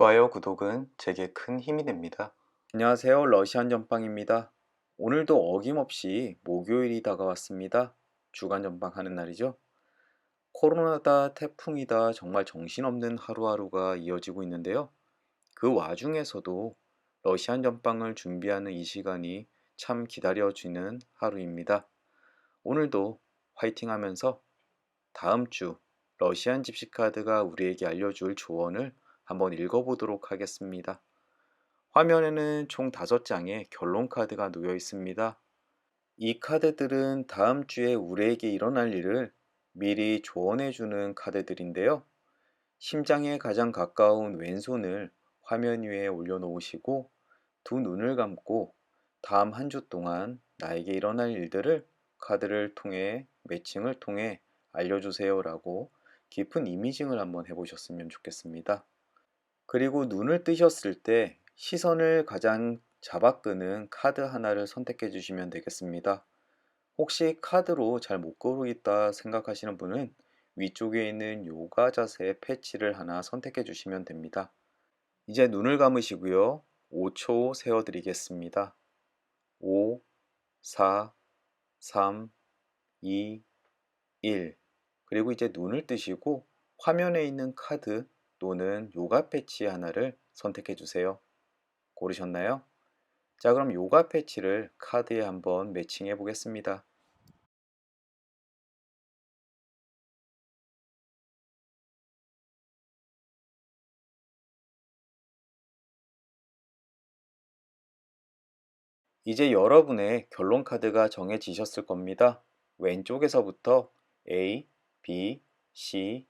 좋아요, 구독은 제게 큰 힘이 됩니다. 안녕하세요. 러시안 전빵입니다. 오늘도 어김없이 목요일이 다가왔습니다. 주간 전빵 하는 날이죠. 코로나다, 태풍이다, 정말 정신없는 하루하루가 이어지고 있는데요. 그 와중에서도 러시안 전빵을 준비하는 이 시간이 참 기다려지는 하루입니다. 오늘도 화이팅 하면서 다음 주 러시안 집시카드가 우리에게 알려줄 조언을 한번 읽어보도록 하겠습니다. 화면에는 총 5장의 결론 카드가 놓여 있습니다. 이 카드들은 다음 주에 우리에게 일어날 일을 미리 조언해주는 카드들인데요. 심장에 가장 가까운 왼손을 화면 위에 올려놓으시고 두 눈을 감고 다음 한 주 동안 나에게 일어날 일들을 카드를 통해 매칭을 통해 알려주세요 라고 깊은 이미징을 한번 해보셨으면 좋겠습니다. 그리고 눈을 뜨셨을 때 시선을 가장 잡아끄는 카드 하나를 선택해 주시면 되겠습니다. 혹시 카드로 잘 못 고르겠다 생각하시는 분은 위쪽에 있는 요가 자세 패치를 하나 선택해 주시면 됩니다. 이제 눈을 감으시고요. 5초 세어 드리겠습니다. 5, 4, 3, 2, 1. 그리고 이제 눈을 뜨시고 화면에 있는 카드 또는 요가 패치 하나를 선택해 주세요. 고르셨나요? 자, 그럼 요가 패치를 카드에 한번 매칭해 보겠습니다. 이제 여러분의 결론 카드가 정해지셨을 겁니다. 왼쪽에서부터 A, B, C,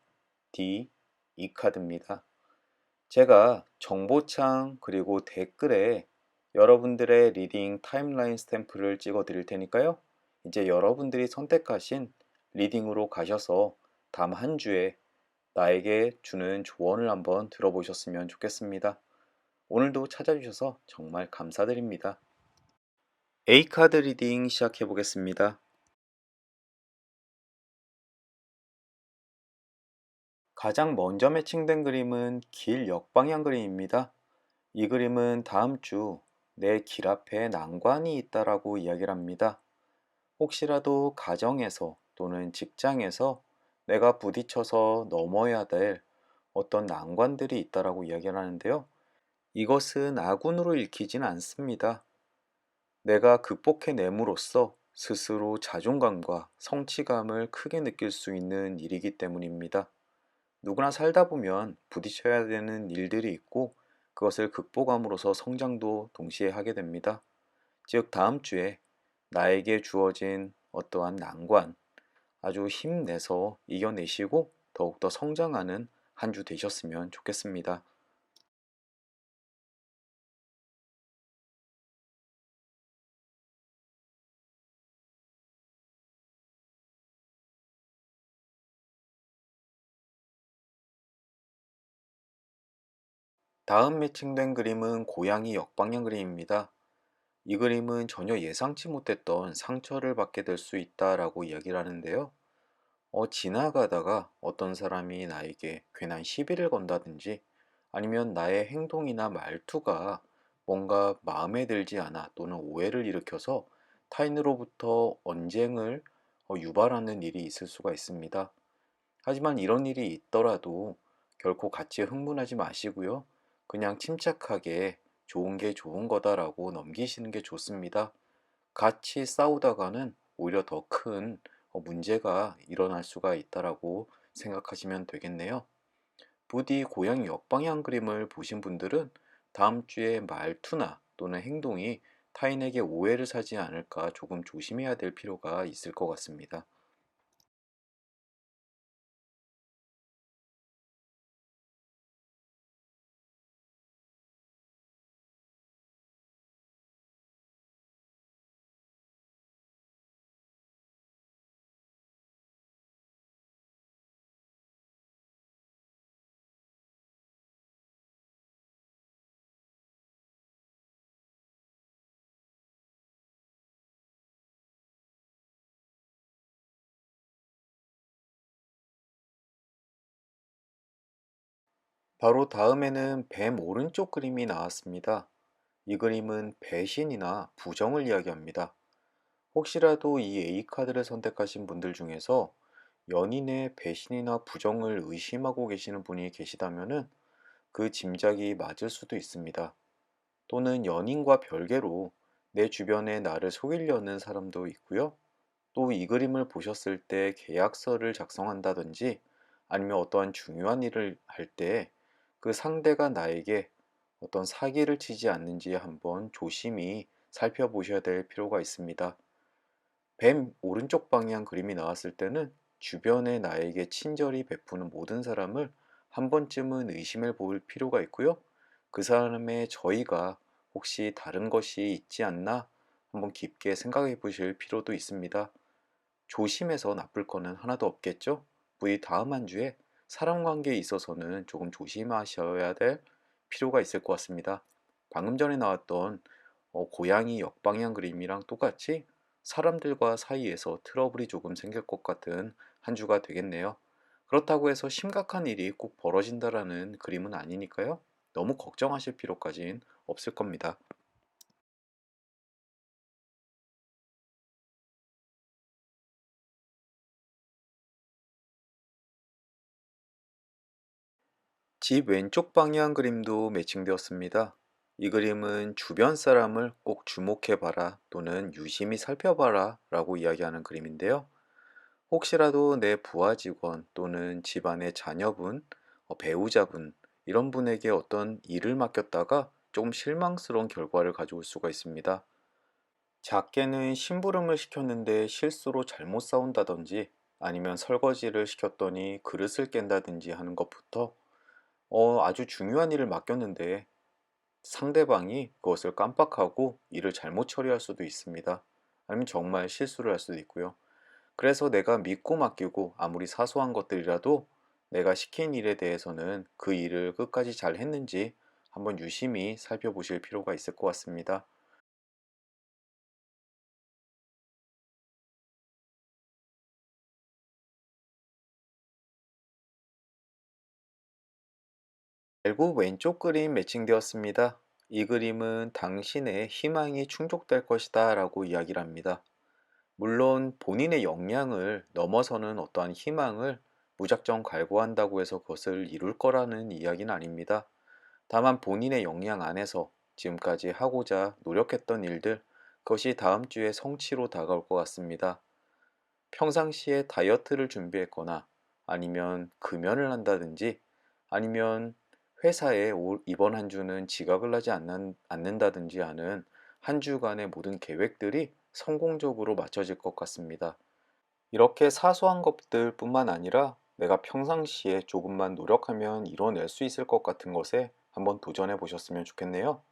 D, E 카드입니다. 제가 정보창 그리고 댓글에 여러분들의 리딩 타임라인 스탬프를 찍어 드릴 테니까요. 이제 여러분들이 선택하신 리딩으로 가셔서 다음 한 주에 나에게 주는 조언을 한번 들어보셨으면 좋겠습니다. 오늘도 찾아주셔서 정말 감사드립니다. A카드 리딩 시작해 보겠습니다. 가장 먼저 매칭된 그림은 길 역방향 그림입니다. 이 그림은 다음 주 내 길 앞에 난관이 있다라고 이야기를 합니다. 혹시라도 가정에서 또는 직장에서 내가 부딪혀서 넘어야 될 어떤 난관들이 있다라고 이야기를 하는데요. 이것은 악운으로 읽히진 않습니다. 내가 극복해냄으로써 스스로 자존감과 성취감을 크게 느낄 수 있는 일이기 때문입니다. 누구나 살다 보면 부딪혀야 되는 일들이 있고 그것을 극복함으로써 성장도 동시에 하게 됩니다. 즉, 다음 주에 나에게 주어진 어떠한 난관 아주 힘내서 이겨내시고 더욱더 성장하는 한 주 되셨으면 좋겠습니다. 다음 매칭된 그림은 고양이 역방향 그림입니다. 이 그림은 전혀 예상치 못했던 상처를 받게 될 수 있다라고 이야기를 하는데요. 지나가다가 어떤 사람이 나에게 괜한 시비를 건다든지 아니면 나의 행동이나 말투가 뭔가 마음에 들지 않아 또는 오해를 일으켜서 타인으로부터 언쟁을 유발하는 일이 있을 수가 있습니다. 하지만 이런 일이 있더라도 결코 같이 흥분하지 마시고요. 그냥 침착하게 좋은 게 좋은 거다라고 넘기시는 게 좋습니다. 같이 싸우다가는 오히려 더 큰 문제가 일어날 수가 있다라고 생각하시면 되겠네요. 부디 고양이 역방향 그림을 보신 분들은 다음 주에 말투나 또는 행동이 타인에게 오해를 사지 않을까 조금 조심해야 될 필요가 있을 것 같습니다. 바로 다음에는 뱀 오른쪽 그림이 나왔습니다. 이 그림은 배신이나 부정을 이야기합니다. 혹시라도 이 A카드를 선택하신 분들 중에서 연인의 배신이나 부정을 의심하고 계시는 분이 계시다면 그 짐작이 맞을 수도 있습니다. 또는 연인과 별개로 내 주변에 나를 속이려는 사람도 있고요. 또 이 그림을 보셨을 때 계약서를 작성한다든지 아니면 어떠한 중요한 일을 할 때 그 상대가 나에게 어떤 사기를 치지 않는지 한번 조심히 살펴보셔야 될 필요가 있습니다. 뱀 오른쪽 방향 그림이 나왔을 때는 주변에 나에게 친절히 베푸는 모든 사람을 한 번쯤은 의심해 볼 필요가 있고요. 그 사람의 저희가 혹시 다른 것이 있지 않나 한번 깊게 생각해 보실 필요도 있습니다. 조심해서 나쁠 거는 하나도 없겠죠? 부디 다음 한 주에 사람 관계에 있어서는 조금 조심하셔야 될 필요가 있을 것 같습니다. 방금 전에 나왔던 고양이 역방향 그림이랑 똑같이 사람들과 사이에서 트러블이 조금 생길 것 같은 한 주가 되겠네요. 그렇다고 해서 심각한 일이 꼭 벌어진다라는 그림은 아니니까요. 너무 걱정하실 필요까진 없을 겁니다. 집 왼쪽 방향 그림도 매칭되었습니다. 이 그림은 주변 사람을 꼭 주목해 봐라 또는 유심히 살펴봐라 라고 이야기하는 그림인데요. 혹시라도 내 부하 직원 또는 집안의 자녀분, 배우자분, 이런 분에게 어떤 일을 맡겼다가 조금 실망스러운 결과를 가져올 수가 있습니다. 작게는 심부름을 시켰는데 실수로 잘못 싸운다든지 아니면 설거지를 시켰더니 그릇을 깬다든지 하는 것부터 아주 중요한 일을 맡겼는데 상대방이 그것을 깜빡하고 일을 잘못 처리할 수도 있습니다. 아니면 정말 실수를 할 수도 있고요. 그래서 내가 믿고 맡기고 아무리 사소한 것들이라도 내가 시킨 일에 대해서는 그 일을 끝까지 잘 했는지 한번 유심히 살펴보실 필요가 있을 것 같습니다. 결국 왼쪽 그림 매칭되었습니다. 이 그림은 당신의 희망이 충족될 것이다 라고 이야기를 합니다. 물론 본인의 역량을 넘어서는 어떠한 희망을 무작정 갈구한다고 해서 그것을 이룰 거라는 이야기는 아닙니다. 다만 본인의 역량 안에서 지금까지 하고자 노력했던 일들, 그것이 다음 주에 성취로 다가올 것 같습니다. 평상시에 다이어트를 준비했거나 아니면 금연을 한다든지 아니면 회사에 이번 한 주는 지각을 하지 않는다든지 하는 한 주간의 모든 계획들이 성공적으로 맞춰질 것 같습니다. 이렇게 사소한 것들 뿐만 아니라 내가 평상시에 조금만 노력하면 이뤄낼 수 있을 것 같은 것에 한번 도전해 보셨으면 좋겠네요.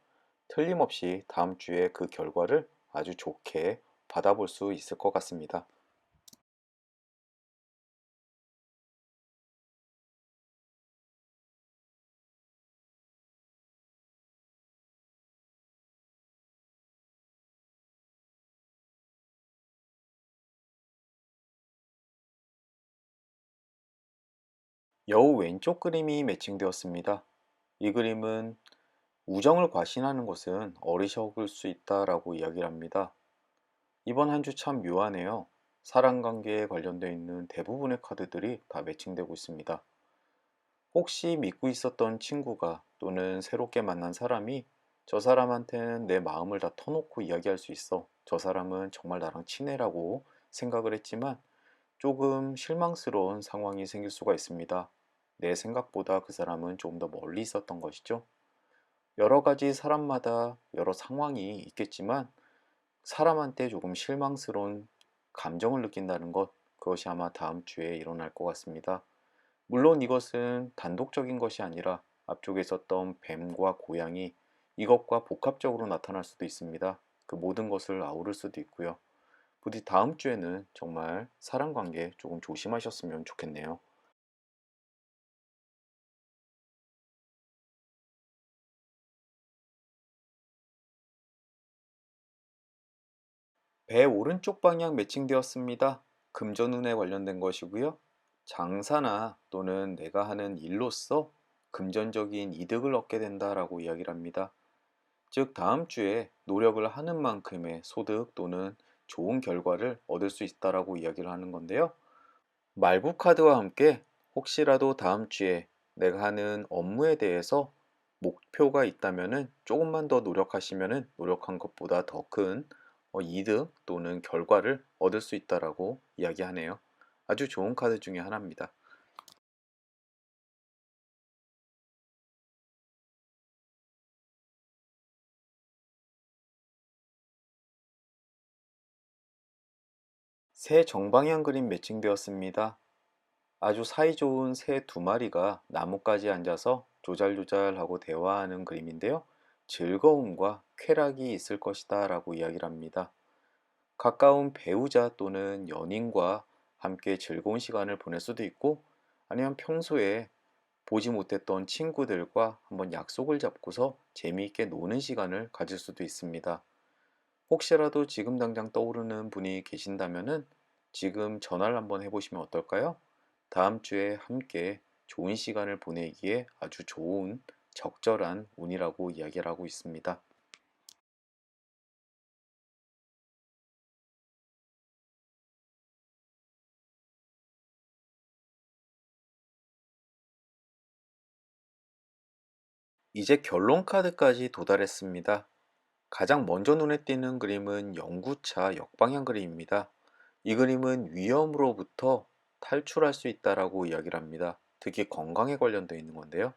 틀림없이 다음 주에 그 결과를 아주 좋게 받아볼 수 있을 것 같습니다. 여우 왼쪽 그림이 매칭되었습니다. 이 그림은 우정을 과신하는 것은 어리석을 수 있다라고 이야기를 합니다. 이번 한 주 참 묘하네요. 사람 관계에 관련되어 있는 대부분의 카드들이 다 매칭되고 있습니다. 혹시 믿고 있었던 친구가 또는 새롭게 만난 사람이 저 사람한테는 내 마음을 다 터놓고 이야기할 수 있어. 저 사람은 정말 나랑 친해라고 생각을 했지만 조금 실망스러운 상황이 생길 수가 있습니다. 내 생각보다 그 사람은 조금 더 멀리 있었던 것이죠. 여러 가지 사람마다 여러 상황이 있겠지만 사람한테 조금 실망스러운 감정을 느낀다는 것, 그것이 아마 다음 주에 일어날 것 같습니다. 물론 이것은 단독적인 것이 아니라 앞쪽에 있었던 뱀과 고양이, 이것과 복합적으로 나타날 수도 있습니다. 그 모든 것을 아우를 수도 있고요. 부디 다음 주에는 정말 사람 관계 조금 조심하셨으면 좋겠네요. 배 오른쪽 방향 매칭되었습니다. 금전운에 관련된 것이고요. 장사나 또는 내가 하는 일로서 금전적인 이득을 얻게 된다라고 이야기를 합니다. 즉, 다음 주에 노력을 하는 만큼의 소득 또는 좋은 결과를 얻을 수 있다라고 이야기를 하는 건데요. 말구 카드와 함께 혹시라도 다음 주에 내가 하는 업무에 대해서 목표가 있다면은 조금만 더 노력하시면은 노력한 것보다 더 큰 이득 또는 결과를 얻을 수 있다라고 이야기하네요. 아주 좋은 카드 중에 하나입니다. 새 정방향 그림 매칭되었습니다. 아주 사이좋은 새 두 마리가 나뭇가지에 앉아서 조잘조잘하고 대화하는 그림인데요. 즐거움과 쾌락이 있을 것이다 라고 이야기를 합니다. 가까운 배우자 또는 연인과 함께 즐거운 시간을 보낼 수도 있고, 아니면 평소에 보지 못했던 친구들과 한번 약속을 잡고서 재미있게 노는 시간을 가질 수도 있습니다. 혹시라도 지금 당장 떠오르는 분이 계신다면은 지금 전화를 한번 해보시면 어떨까요? 다음 주에 함께 좋은 시간을 보내기에 아주 좋은 적절한 운이라고 이야기를 하고 있습니다. 이제 결론 카드까지 도달했습니다. 가장 먼저 눈에 띄는 그림은 영구차 역방향 그림입니다. 이 그림은 위험으로부터 탈출할 수 있다라고 이야기를 합니다. 특히 건강에 관련되어 있는 건데요.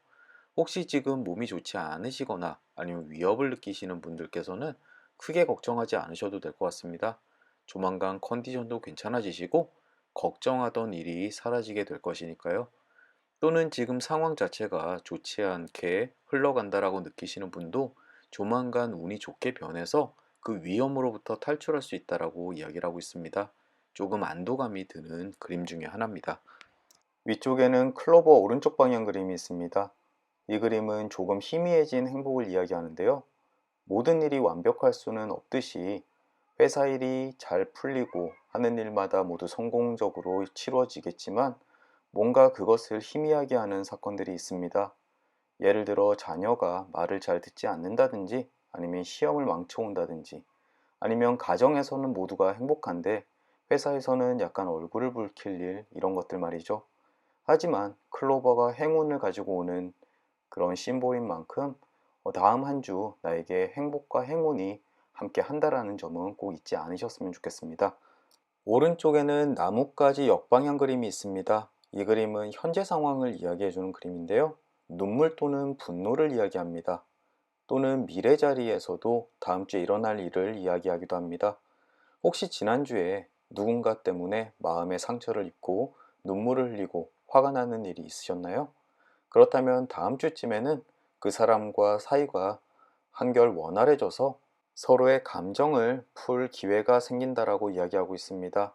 혹시 지금 몸이 좋지 않으시거나 아니면 위협을 느끼시는 분들께서는 크게 걱정하지 않으셔도 될 것 같습니다. 조만간 컨디션도 괜찮아지시고 걱정하던 일이 사라지게 될 것이니까요. 또는 지금 상황 자체가 좋지 않게 흘러간다라고 느끼시는 분도 조만간 운이 좋게 변해서 그 위험으로부터 탈출할 수 있다라고 이야기를 하고 있습니다. 조금 안도감이 드는 그림 중에 하나입니다. 위쪽에는 클로버 오른쪽 방향 그림이 있습니다. 이 그림은 조금 희미해진 행복을 이야기하는데요. 모든 일이 완벽할 수는 없듯이 회사 일이 잘 풀리고 하는 일마다 모두 성공적으로 치루어지겠지만 뭔가 그것을 희미하게 하는 사건들이 있습니다. 예를 들어 자녀가 말을 잘 듣지 않는다든지 아니면 시험을 망쳐온다든지 아니면 가정에서는 모두가 행복한데 회사에서는 약간 얼굴을 붉힐 일 이런 것들 말이죠. 하지만 클로버가 행운을 가지고 오는 그런 심볼인 만큼 다음 한 주 나에게 행복과 행운이 함께 한다라는 점은 꼭 잊지 않으셨으면 좋겠습니다. 오른쪽에는 나뭇가지 역방향 그림이 있습니다. 이 그림은 현재 상황을 이야기해주는 그림인데요. 눈물 또는 분노를 이야기합니다. 또는 미래 자리에서도 다음 주에 일어날 일을 이야기하기도 합니다. 혹시 지난주에 누군가 때문에 마음의 상처를 입고 눈물을 흘리고 화가 나는 일이 있으셨나요? 그렇다면 다음 주쯤에는 그 사람과 사이가 한결 원활해져서 서로의 감정을 풀 기회가 생긴다라고 이야기하고 있습니다.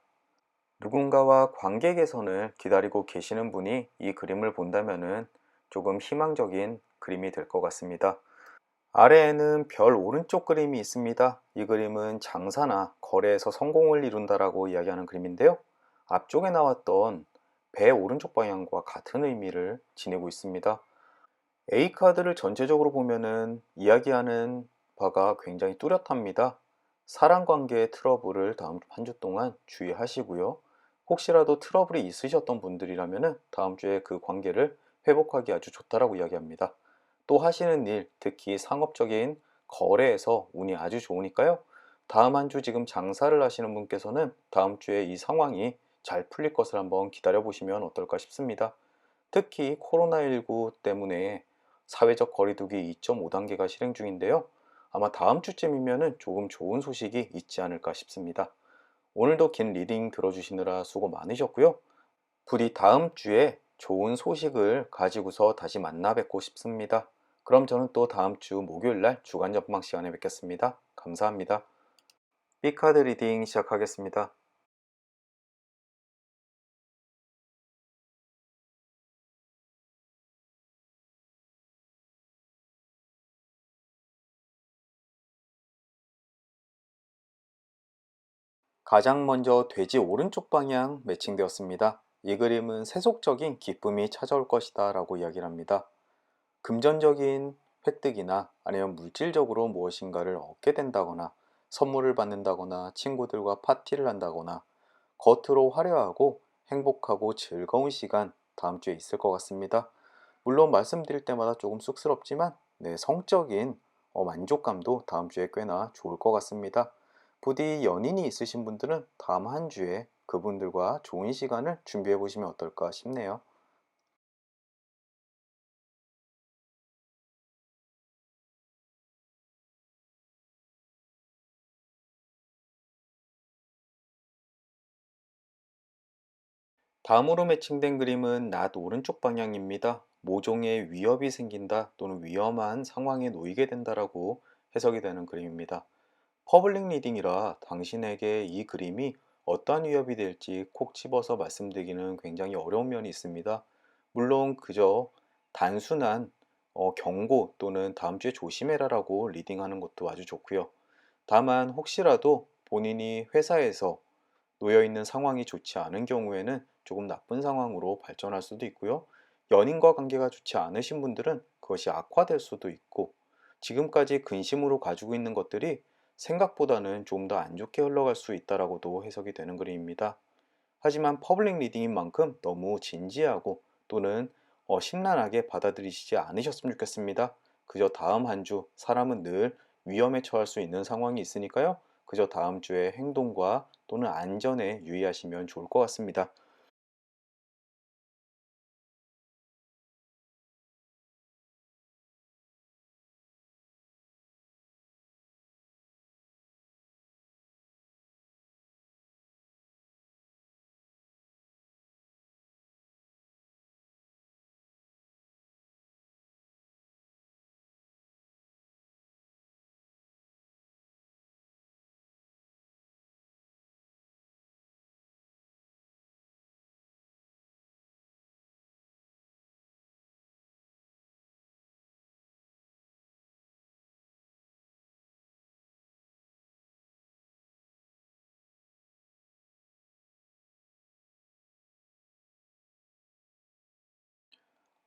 누군가와 관계 개선을 기다리고 계시는 분이 이 그림을 본다면은 조금 희망적인 그림이 될 것 같습니다. 아래에는 별 오른쪽 그림이 있습니다. 이 그림은 장사나 거래에서 성공을 이룬다라고 이야기하는 그림인데요. 앞쪽에 나왔던 배 오른쪽 방향과 같은 의미를 지니고 있습니다. A카드를 전체적으로 보면은 이야기하는 바가 굉장히 뚜렷합니다. 사랑관계의 트러블을 다음 한 주 동안 주의하시고요. 혹시라도 트러블이 있으셨던 분들이라면은 다음 주에 그 관계를 회복하기 아주 좋다라고 이야기합니다. 또 하시는 일, 특히 상업적인 거래에서 운이 아주 좋으니까요. 다음 한 주 지금 장사를 하시는 분께서는 다음 주에 이 상황이 잘 풀릴 것을 한번 기다려 보시면 어떨까 싶습니다. 특히 코로나19 때문에 사회적 거리두기 2.5단계가 실행 중인데요. 아마 다음 주쯤이면 조금 좋은 소식이 있지 않을까 싶습니다. 오늘도 긴 리딩 들어주시느라 수고 많으셨고요. 부디 다음 주에 좋은 소식을 가지고서 다시 만나 뵙고 싶습니다. 그럼 저는 또 다음 주 목요일 날 주간 전망 시간에 뵙겠습니다. 감사합니다. B카드 리딩 시작하겠습니다. 가장 먼저 돼지 오른쪽 방향 매칭되었습니다. 이 그림은 세속적인 기쁨이 찾아올 것이다 라고 이야기를 합니다. 금전적인 획득이나 아니면 물질적으로 무엇인가를 얻게 된다거나 선물을 받는다거나 친구들과 파티를 한다거나 겉으로 화려하고 행복하고 즐거운 시간 다음 주에 있을 것 같습니다. 물론 말씀드릴 때마다 조금 쑥스럽지만 성적인 만족감도 다음 주에 꽤나 좋을 것 같습니다. 부디 연인이 있으신 분들은 다음 한 주에 그분들과 좋은 시간을 준비해 보시면 어떨까 싶네요. 다음으로 매칭된 그림은 낮 오른쪽 방향입니다. 모종의 위협이 생긴다 또는 위험한 상황에 놓이게 된다라고 해석이 되는 그림입니다. 퍼블릭 리딩이라 당신에게 이 그림이 어떠한 위협이 될지 콕 집어서 말씀드리기는 굉장히 어려운 면이 있습니다. 물론 그저 단순한 경고 또는 다음 주에 조심해라라고 리딩하는 것도 아주 좋고요. 다만 혹시라도 본인이 회사에서 놓여 있는 상황이 좋지 않은 경우에는 조금 나쁜 상황으로 발전할 수도 있고요. 연인과 관계가 좋지 않으신 분들은 그것이 악화될 수도 있고, 지금까지 근심으로 가지고 있는 것들이 생각보다는 좀 더 안 좋게 흘러갈 수 있다라고도 해석이 되는 그림입니다. 하지만 퍼블릭 리딩인 만큼 너무 진지하고 또는 심란하게 받아들이시지 않으셨으면 좋겠습니다. 그저 다음 한 주 사람은 늘 위험에 처할 수 있는 상황이 있으니까요. 그저 다음 주의 행동과 또는 안전에 유의하시면 좋을 것 같습니다.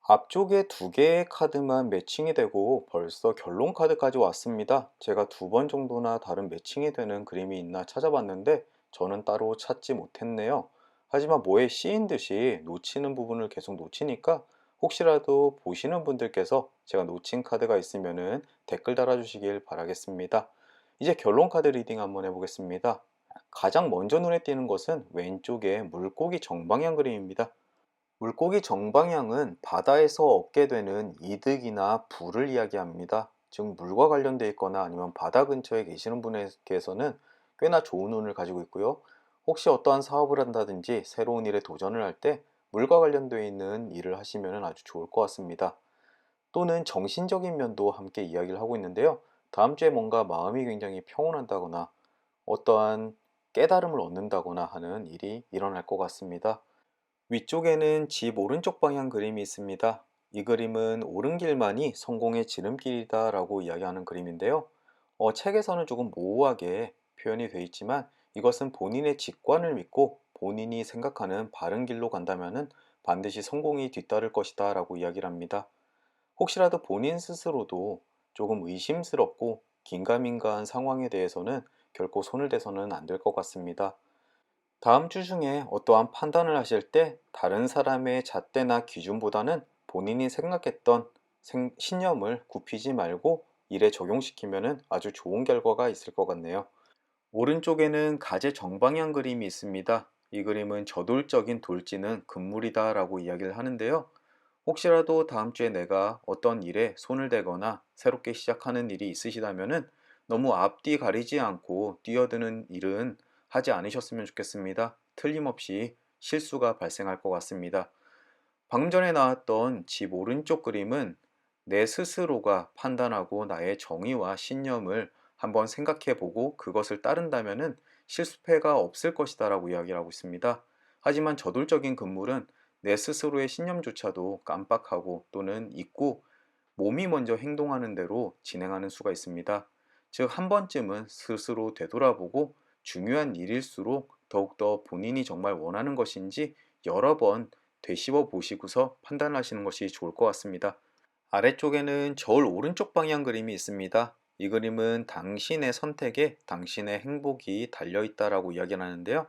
앞쪽에 두 개의 카드만 매칭이 되고 벌써 결론 카드까지 왔습니다. 제가 두 번 정도나 다른 매칭이 되는 그림이 있나 찾아봤는데 저는 따로 찾지 못했네요. 하지만 뭐에 씌인 듯이 놓치는 부분을 계속 놓치니까 혹시라도 보시는 분들께서 제가 놓친 카드가 있으면은 댓글 달아주시길 바라겠습니다. 이제 결론 카드 리딩 한번 해보겠습니다. 가장 먼저 눈에 띄는 것은 왼쪽에 물고기 정방향 그림입니다. 물고기 정방향은 바다에서 얻게 되는 이득이나 부를 이야기합니다. 즉, 물과 관련되어 있거나 아니면 바다 근처에 계시는 분에게서는 꽤나 좋은 운을 가지고 있고요. 혹시 어떠한 사업을 한다든지 새로운 일에 도전을 할 때 물과 관련되어 있는 일을 하시면 아주 좋을 것 같습니다. 또는 정신적인 면도 함께 이야기를 하고 있는데요. 다음 주에 뭔가 마음이 굉장히 평온하다거나 어떠한 깨달음을 얻는다거나 하는 일이 일어날 것 같습니다. 위쪽에는 집 오른쪽 방향 그림이 있습니다. 이 그림은 옳은 길만이 성공의 지름길이다 라고 이야기하는 그림인데요. 책에서는 조금 모호하게 표현이 되어 있지만 이것은 본인의 직관을 믿고 본인이 생각하는 바른 길로 간다면 반드시 성공이 뒤따를 것이다 라고 이야기를 합니다. 혹시라도 본인 스스로도 조금 의심스럽고 긴가민가한 상황에 대해서는 결코 손을 대서는 안 될 것 같습니다. 다음 주 중에 어떠한 판단을 하실 때 다른 사람의 잣대나 기준보다는 본인이 생각했던 신념을 굽히지 말고 일에 적용시키면 아주 좋은 결과가 있을 것 같네요. 오른쪽에는 가재 정방향 그림이 있습니다. 이 그림은 저돌적인 돌지는 금물이다 라고 이야기를 하는데요. 혹시라도 다음 주에 내가 어떤 일에 손을 대거나 새롭게 시작하는 일이 있으시다면 너무 앞뒤 가리지 않고 뛰어드는 일은 하지 않으셨으면 좋겠습니다. 틀림없이 실수가 발생할 것 같습니다. 방금 전에 나왔던 집 오른쪽 그림은 내 스스로가 판단하고 나의 정의와 신념을 한번 생각해 보고 그것을 따른다면 실수패가 없을 것이다 라고 이야기를 하고 있습니다. 하지만 저돌적인 금물은 내 스스로의 신념조차도 깜빡하고 또는 잊고 몸이 먼저 행동하는 대로 진행하는 수가 있습니다. 즉, 한 번쯤은 스스로 되돌아보고 중요한 일일수록 더욱더 본인이 정말 원하는 것인지 여러 번 되씹어 보시고서 판단하시는 것이 좋을 것 같습니다. 아래쪽에는 저울 오른쪽 방향 그림이 있습니다. 이 그림은 당신의 선택에 당신의 행복이 달려 있다라고 이야기를 하는데요.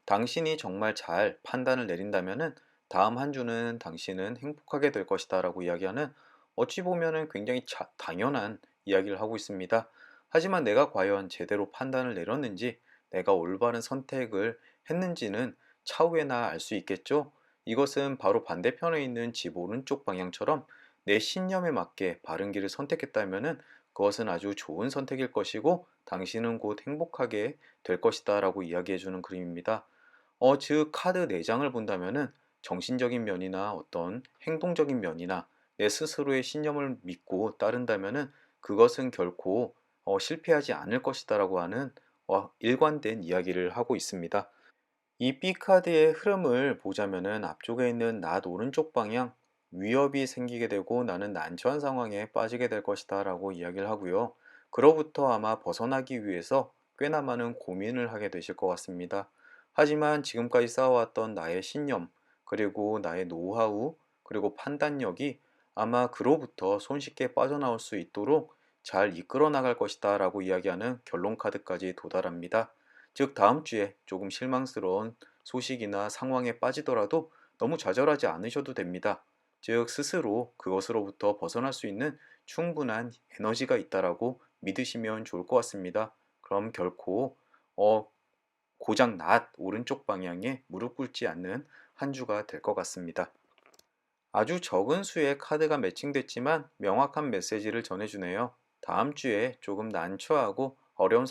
당신이 정말 잘 판단을 내린다면은 다음 한 주는 당신은 행복하게 될 것이다라고 이야기하는, 어찌 보면은 굉장히 당연한 이야기를 하고 있습니다. 하지만 내가 과연 제대로 판단을 내렸는지, 내가 올바른 선택을 했는지는 차후에나 알 수 있겠죠? 이것은 바로 반대편에 있는 집 오른쪽 방향처럼 내 신념에 맞게 바른 길을 선택했다면은 그것은 아주 좋은 선택일 것이고 당신은 곧 행복하게 될 것이다 라고 이야기해 주는 그림입니다. 즉 카드 4장을 본다면은 정신적인 면이나 어떤 행동적인 면이나 내 스스로의 신념을 믿고 따른다면은 그것은 결코 실패하지 않을 것이다라고 하는 일관된 이야기를 하고 있습니다. 이 B카드의 흐름을 보자면은 앞쪽에 있는 낫 오른쪽 방향, 위협이 생기게 되고 나는 난처한 상황에 빠지게 될 것이다 라고 이야기를 하고요. 그로부터 아마 벗어나기 위해서 꽤나 많은 고민을 하게 되실 것 같습니다. 하지만 지금까지 쌓아왔던 나의 신념, 그리고 나의 노하우, 그리고 판단력이 아마 그로부터 손쉽게 빠져나올 수 있도록 잘 이끌어 나갈 것이다 라고 이야기하는 결론 카드까지 도달합니다. 즉 다음 주에 조금 실망스러운 소식이나 상황에 빠지더라도 너무 좌절하지 않으셔도 됩니다. 즉 스스로 그것으로부터 벗어날 수 있는 충분한 에너지가 있다라고 믿으시면 좋을 것 같습니다. 그럼 결코 어, 고장 낫 오른쪽 방향에 무릎 꿇지 않는 한 주가 될 것 같습니다. 아주 적은 수의 카드가 매칭됐지만 명확한 메시지를 전해주네요. 다음 주에 조금 난처하고 어려운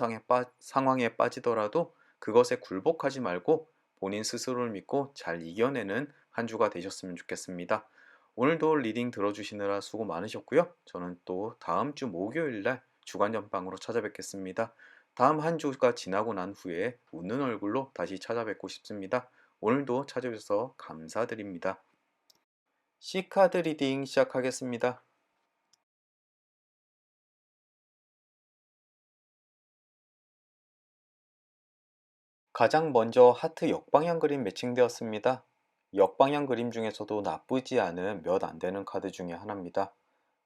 상황에 빠지더라도 그것에 굴복하지 말고 본인 스스로를 믿고 잘 이겨내는 한 주가 되셨으면 좋겠습니다. 오늘도 리딩 들어주시느라 수고 많으셨고요. 저는 또 다음 주 목요일 날 주간 전방으로 찾아뵙겠습니다. 다음 한 주가 지나고 난 후에 웃는 얼굴로 다시 찾아뵙고 싶습니다. 오늘도 찾아주셔서 감사드립니다. C카드 리딩 시작하겠습니다. 가장 먼저 하트 역방향 그림 매칭되었습니다. 역방향 그림 중에서도 나쁘지 않은 몇 안 되는 카드 중에 하나입니다.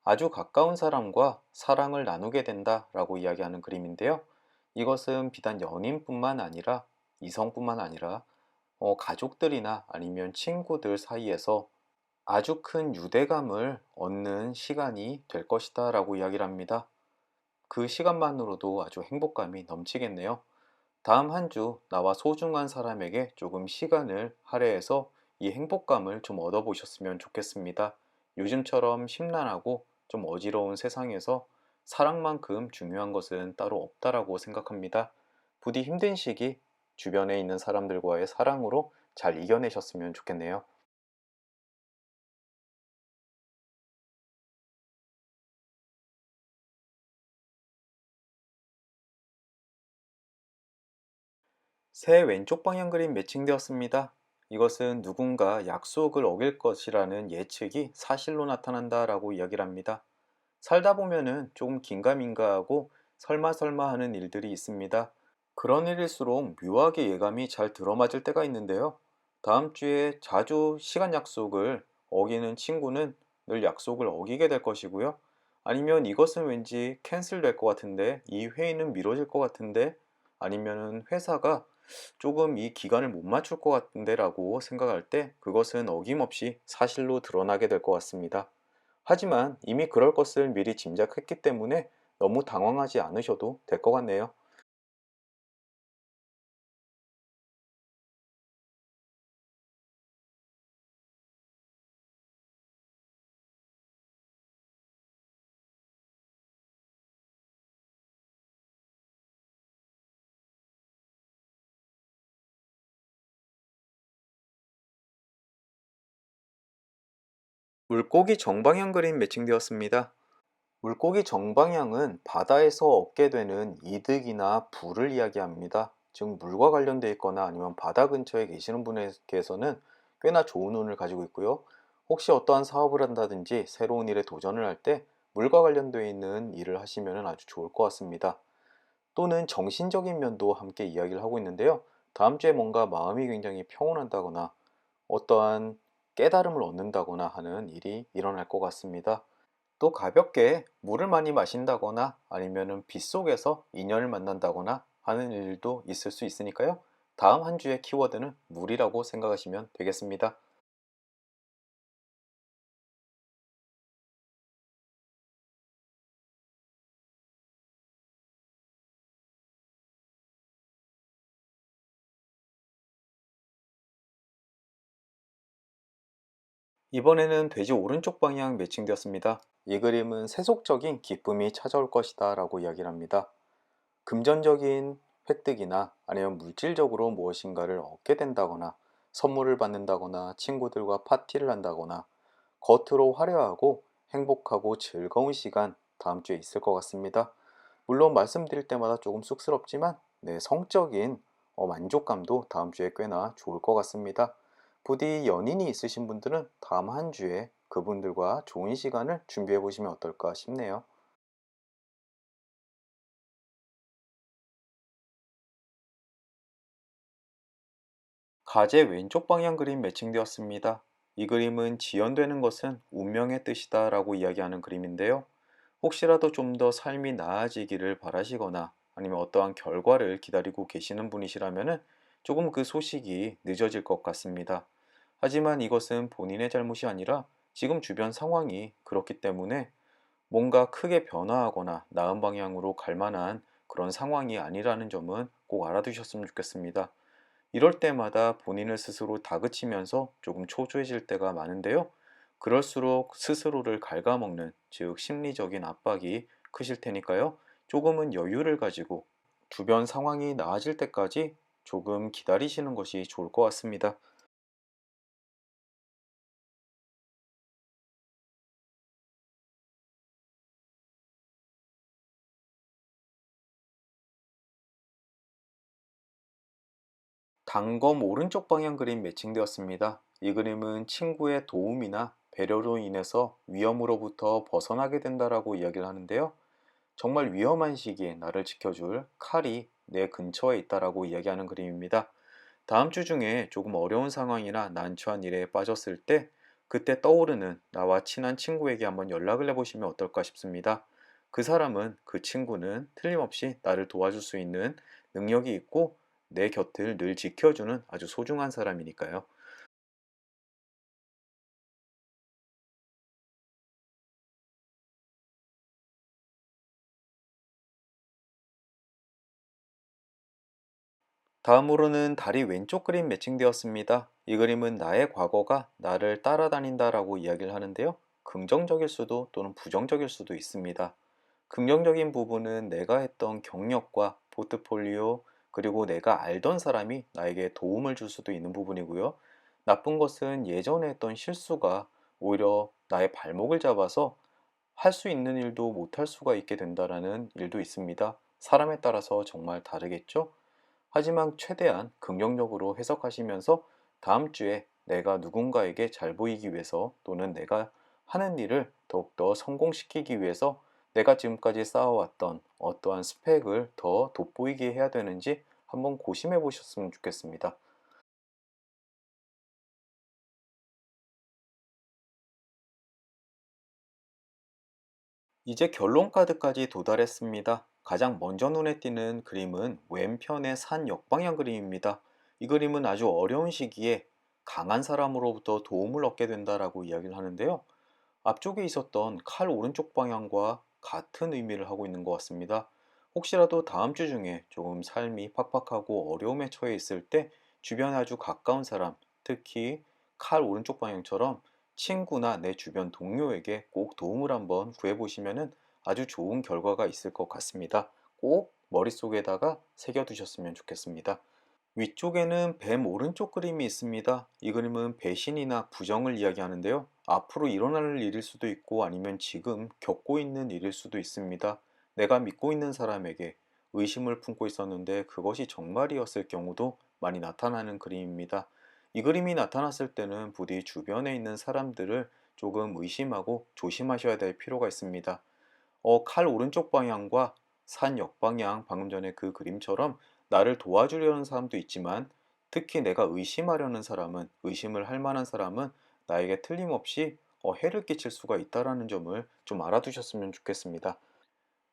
아주 가까운 사람과 사랑을 나누게 된다 라고 이야기하는 그림인데요. 이것은 비단 연인뿐만 아니라 이성뿐만 아니라 가족들이나 아니면 친구들 사이에서 아주 큰 유대감을 얻는 시간이 될 것이다 라고 이야기를 합니다. 그 시간만으로도 아주 행복감이 넘치겠네요. 다음 한 주 나와 소중한 사람에게 조금 시간을 할애해서 이 행복감을 좀 얻어보셨으면 좋겠습니다. 요즘처럼 심란하고 좀 어지러운 세상에서 사랑만큼 중요한 것은 따로 없다라고 생각합니다. 부디 힘든 시기 주변에 있는 사람들과의 사랑으로 잘 이겨내셨으면 좋겠네요. 새 왼쪽 방향 그림 매칭되었습니다. 이것은 누군가 약속을 어길 것이라는 예측이 사실로 나타난다라고 이야기를 합니다. 살다 보면은 조금 긴가민가하고 설마 하는 일들이 있습니다. 그런 일일수록 묘하게 예감이 잘 들어맞을 때가 있는데요. 다음 주에 자주 시간 약속을 어기는 친구는 늘 약속을 어기게 될 것이고요. 아니면 이것은 왠지 캔슬 될 것 같은데, 이 회의는 미뤄질 것 같은데, 아니면은 회사가 조금 이 기간을 못 맞출 것 같은데 라고 생각할 때 그것은 어김없이 사실로 드러나게 될 것 같습니다. 하지만 이미 그럴 것을 미리 짐작했기 때문에 너무 당황하지 않으셔도 될 것 같네요. 물고기 정방향 그림 매칭되었습니다. 물고기 정방향은 바다에서 얻게 되는 이득이나 부를 이야기합니다. 즉 물과 관련되어 있거나 아니면 바다 근처에 계시는 분에게서는 꽤나 좋은 운을 가지고 있고요. 혹시 어떠한 사업을 한다든지 새로운 일에 도전을 할 때 물과 관련되어 있는 일을 하시면 아주 좋을 것 같습니다. 또는 정신적인 면도 함께 이야기를 하고 있는데요. 다음 주에 뭔가 마음이 굉장히 평온하다거나 어떠한 깨달음을 얻는다거나 하는 일이 일어날 것 같습니다. 또 가볍게 물을 많이 마신다거나 아니면은 빗속에서 인연을 만난다거나 하는 일도 있을 수 있으니까요. 다음 한 주의 키워드는 물이라고 생각하시면 되겠습니다. 이번에는 돼지 오른쪽 방향 매칭되었습니다. 이 그림은 세속적인 기쁨이 찾아올 것이다 라고 이야기를 합니다. 금전적인 획득이나 아니면 물질적으로 무엇인가를 얻게 된다거나 선물을 받는다거나 친구들과 파티를 한다거나 겉으로 화려하고 행복하고 즐거운 시간 다음 주에 있을 것 같습니다. 물론 말씀드릴 때마다 조금 쑥스럽지만 성적인 만족감도 다음 주에 꽤나 좋을 것 같습니다. 부디 연인이 있으신 분들은 다음 한 주에 그분들과 좋은 시간을 준비해 보시면 어떨까 싶네요. 가제 왼쪽 방향 그림 매칭되었습니다. 이 그림은 지연되는 것은 운명의 뜻이다 라고 이야기하는 그림인데요. 혹시라도 좀 더 삶이 나아지기를 바라시거나 아니면 어떠한 결과를 기다리고 계시는 분이시라면 조금 그 소식이 늦어질 것 같습니다. 하지만 이것은 본인의 잘못이 아니라 지금 주변 상황이 그렇기 때문에 뭔가 크게 변화하거나 나은 방향으로 갈 만한 그런 상황이 아니라는 점은 꼭 알아두셨으면 좋겠습니다. 이럴 때마다 본인을 스스로 다그치면서 조금 초조해질 때가 많은데요. 그럴수록 스스로를 갉아먹는, 즉 심리적인 압박이 크실 테니까요. 조금은 여유를 가지고 주변 상황이 나아질 때까지 조금 기다리시는 것이 좋을 것 같습니다. 단검 오른쪽 방향 그림 매칭되었습니다. 이 그림은 친구의 도움이나 배려로 인해서 위험으로부터 벗어나게 된다라고 이야기를 하는데요. 정말 위험한 시기에 나를 지켜줄 칼이 내 근처에 있다라고 이야기하는 그림입니다. 다음 주 중에 조금 어려운 상황이나 난처한 일에 빠졌을 때 그때 떠오르는 나와 친한 친구에게 한번 연락을 해보시면 어떨까 싶습니다. 그 사람은, 그 친구는 틀림없이 나를 도와줄 수 있는 능력이 있고 내 곁을 늘 지켜주는 아주 소중한 사람이니까요. 다음으로는 다리 왼쪽 그림 매칭되었습니다. 이 그림은 나의 과거가 나를 따라다닌다라고 이야기를 하는데요. 긍정적일 수도 또는 부정적일 수도 있습니다. 긍정적인 부분은 내가 했던 경력과 포트폴리오 그리고 내가 알던 사람이 나에게 도움을 줄 수도 있는 부분이고요. 나쁜 것은 예전에 했던 실수가 오히려 나의 발목을 잡아서 할 수 있는 일도 못할 수가 있게 된다라는 일도 있습니다. 사람에 따라서 정말 다르겠죠? 하지만 최대한 긍정적으로 해석하시면서 다음 주에 내가 누군가에게 잘 보이기 위해서 또는 내가 하는 일을 더욱더 성공시키기 위해서 내가 지금까지 쌓아왔던 어떠한 스펙을 더 돋보이게 해야 되는지 한번 고심해 보셨으면 좋겠습니다. 이제 결론 카드까지 도달했습니다. 가장 먼저 눈에 띄는 그림은 왼편의 산 역방향 그림입니다. 이 그림은 아주 어려운 시기에 강한 사람으로부터 도움을 얻게 된다라고 이야기를 하는데요. 앞쪽에 있었던 칼 오른쪽 방향과 같은 의미를 하고 있는 것 같습니다. 혹시라도 다음 주 중에 조금 삶이 팍팍하고 어려움에 처해 있을 때 주변에 아주 가까운 사람, 특히 칼 오른쪽 방향처럼 친구나 내 주변 동료에게 꼭 도움을 한번 구해보시면 아주 좋은 결과가 있을 것 같습니다. 꼭 머릿속에다가 새겨두셨으면 좋겠습니다. 위쪽에는 뱀 오른쪽 그림이 있습니다. 이 그림은 배신이나 부정을 이야기하는데요. 앞으로 일어날 일일 수도 있고 아니면 지금 겪고 있는 일일 수도 있습니다. 내가 믿고 있는 사람에게 의심을 품고 있었는데 그것이 정말이었을 경우도 많이 나타나는 그림입니다. 이 그림이 나타났을 때는 부디 주변에 있는 사람들을 조금 의심하고 조심하셔야 될 필요가 있습니다. 칼 오른쪽 방향과 산 역방향 방금 전에 그 그림처럼 나를 도와주려는 사람도 있지만 특히 내가 의심하려는 사람은 의심을 할 만한 사람은 나에게 틀림없이 해를 끼칠 수가 있다라는 점을 좀 알아두셨으면 좋겠습니다.